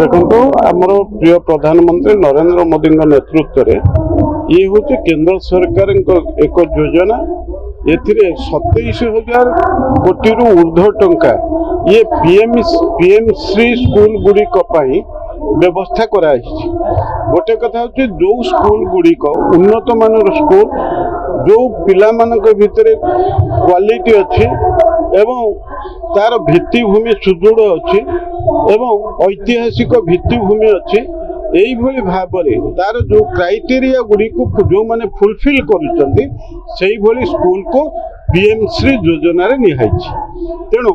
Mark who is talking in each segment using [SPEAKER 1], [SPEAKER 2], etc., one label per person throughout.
[SPEAKER 1] देखो आमर प्रिय प्रधानमंत्री नरेंद्र मोदी नेतृत्व में ये हूँ केंद्र सरकार एक योजना ए 27,000 कोटी ऊर्ध्व टंका ये पीएम श्री स्कूल गुड़िक व्यवस्था कराई। गोटे कथा हूँ जो स्कूल गुड़िक उन्नत मानर स्कूल जो पिला मानक भितर क्वालिटी अच्छी एवं तार भित्तिभूमि सुदृढ़ अच्छी एवं ऐतिहासिक भित्तिभूमि अच्छी यही भाव में तार जो क्राइटेरिया गुड़ी को जो मैंने फुलफिल कर स्कूल को पीएम श्री योजना निहाई। तेणु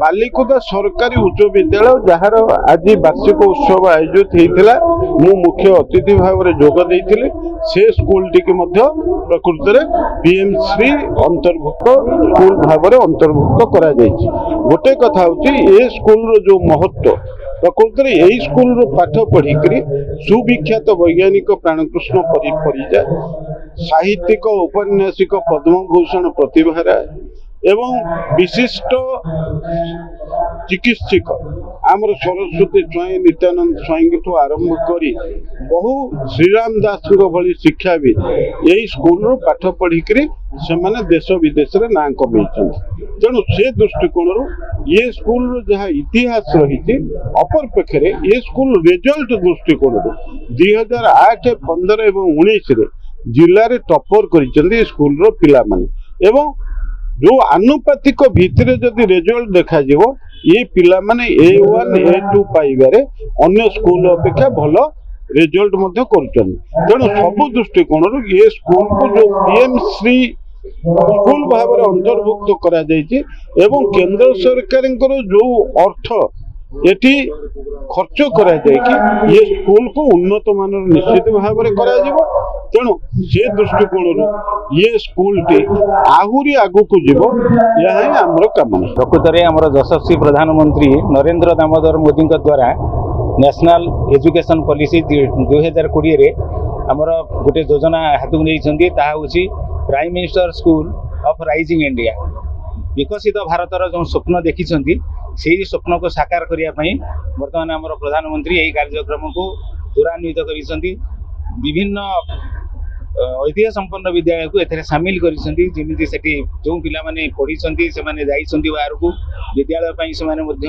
[SPEAKER 1] बालिकुदा सरकारी उच्च विद्यालय जार आज वार्षिक उत्सव आयोजित होता मु मुख्य अतिथि भाव में जोग देते से स्कूल टी प्रकृत में पीएम श्री अंतर्भुक्त स्कूल भाव में अंतर्भुक्त करा गोटे कथा हूँ स्कूल जो महत्व प्रकृत में यही स्कूल पाठ पढ़िक सुविख्यात वैज्ञानिक प्राणकृष्ण परिजा साहित्यिक औपन्यासिक पद्मभूषण प्रतिभा राय एवं विशिष्ट चिकित्सक आमर सरस्वती स्वाई नित्यानंद स्वाई ठू आरंभ कर बहु श्रीराम दास भली शिक्षाविद यही स्कूल पाठ पढ़िक देश विदेश में ना कमे। तेणु से दृष्टिकोण ये स्कूल जहाँ इतिहास रही अपरपेक्षे ये स्कूल रिजल्ट दृष्टिकोण 2008, 15 और 19 जिले में टॉपर कर स्कूल पिला माने एवं जो आनुपातिक भितर जदि रिजल्ट देखा ये पिला माने A1, A2 पाइबारे अन्य स्कूल अपेक्षा भल रिजल्ट तेणु सब दृष्टिकोण ये स्कूल को जो पीएम श्री स्कूल भाव में अंतर्भुक्त करा एवं केंद्र सरकार जो अर्थ एटी खर्च करा ये स्कूल को उन्नत मानर निश्चित भाव में करा तेणु से दृष्टिकोण ये स्कूल टी आहरी आगु को जीव यह आमर कामना।
[SPEAKER 2] प्रकृत में आमर यशस्वी प्रधानमंत्री नरेंद्र दामोदर मोदी द्वारा नेशनल एजुकेशन पॉलिसी 2020 रे आमर गोटे योजना हाथ को नहीं prime minister school of rising India विकसित भारतर जो स्वप्न देखी से स्वप्न को साकार करने बर्तमान आमर प्रधानमंत्री यही कार्यक्रम को त्वरान्वित कर विभिन्न ऐतिह्य संपन्न विद्यालय को एथे सामिल करिसेंती जेमिति सेठी जो पिला माने पढ़िसंती से माने जाइसंती बाहर को विद्यालय पई से माने मध्य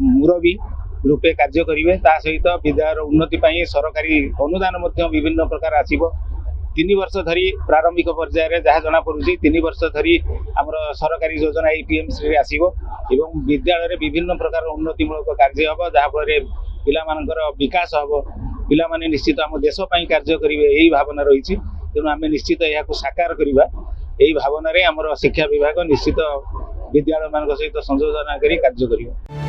[SPEAKER 2] मुरबी रूपे कार्य करिवे ता सहित विद्यालय उन्नति पई सरकारी अनुदान मध्य विभिन्न प्रकार आसीबो। 3 वर्ष धरी प्रारंभिक पर्याय रे जहा जना पड़ुची 3 वर्ष धरी हमर सरकारी योजना पीएम श्री आसीबो एवं विद्यालय रे विभिन्न प्रकार उन्नतिमूलक कार्य हबो जहा फल पिला मानकर विकास हबो पिला माने निश्चित आम देश पई कार्य करिवे एही भावना रही। तेणु आम निश्चित यह साकार करवा यही भावना रे हमर शिक्षा विभाग निश्चित विद्यालय मान सहित संयोजन करी कार्य करिवे।